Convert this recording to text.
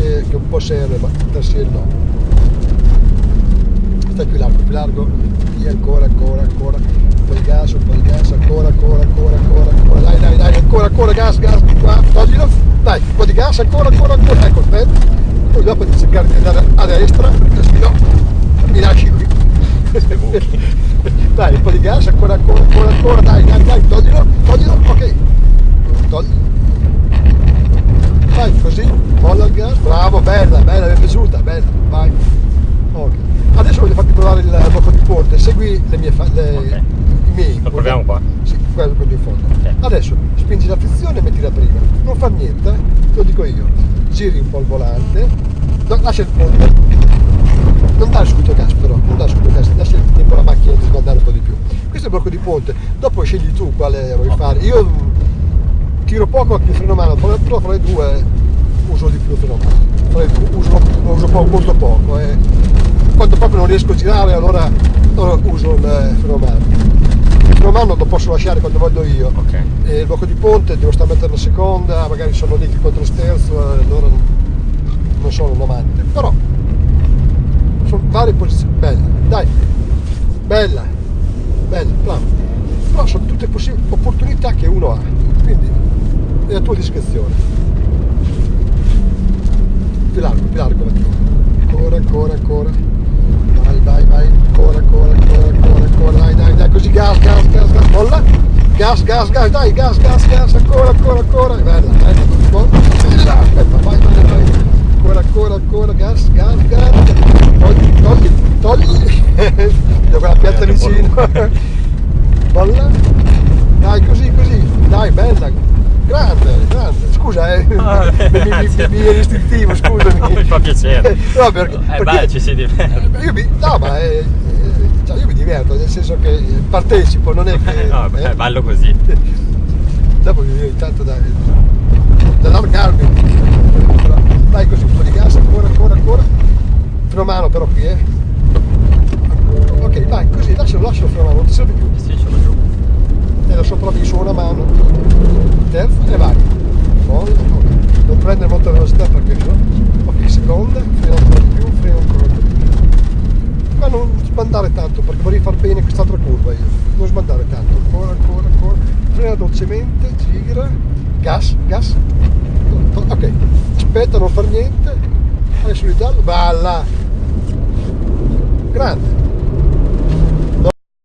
che un po' serve, ma tastiere no. Stai più largo, via, ancora, un po' di gas, ancora, dai, ancora, gas, qua, toglilo, dai, un po' di gas, ancora, ecco, aspetta, poi dopo di cercare di andare a destra, perché se no mi lasci qui. Dai, un po' di gas, ancora, dai, toglilo, ok, togli. Vai, così, molla il gas, bravo, bella, mi è piaciuta, bella, vai. Ok. Adesso voglio farti provare il blocco di ponte, segui i miei. Lo proviamo qua? Sì, quello in fondo. Okay. Adesso spingi la frizione e mettila prima. Non fa niente, te lo dico io. Giri un po' il volante, lascia il ponte. Non dare subito gas però, lascia il tempo alla macchina di sbandare un po' di più. Questo è il blocco di ponte, dopo scegli tu quale vuoi fare. Io tiro poco anche il freno a mano, però fra le due uso di più il freno a mano. Fra le due uso molto poco. Quando proprio non riesco a girare allora uso il freno a mano. Il freno a mano lo posso lasciare quando voglio io. Okay. E il blocco di ponte devo stare a mettere una seconda, magari sono lì contro sterzo, allora non sono un amante. Però sono varie posizioni. Bella, dai, bella, bravo. Però sono tutte opportunità che uno ha, quindi è la tua discrezione. Più largo ancora. Vai, ancora, dai, così gas, molla, gas, dai, gas, ancora, bella, aspetta, vai, ancora, gas, togli, da quella pianta vicino, molla, dai, così, dai, bella, grande, scusa, mi è istintivo, scusami. Mi fa piacere. No, perché Beh, ci si diverte. Io mi diverto, nel senso che partecipo, non è che... No, è bello così. Dopo mi viene tanto da allargarmi. Dai così, un po' di gas, ancora. Freno a mano però qui, Ok, vai, così, lascialo il freno a mano, non ti serve più. Sì, ce l'ho giù. E adesso provi su una mano, terza e vai. Poi, non prendere molta velocità perché no. Ok, seconda, freno ancora di più. Ma non sbandare tanto perché vorrei far bene quest'altra curva io. Non sbandare tanto, ancora. Frena dolcemente, gira, gas. Ok, aspetta, non far niente. Adesso gli dallo, balla. Grande.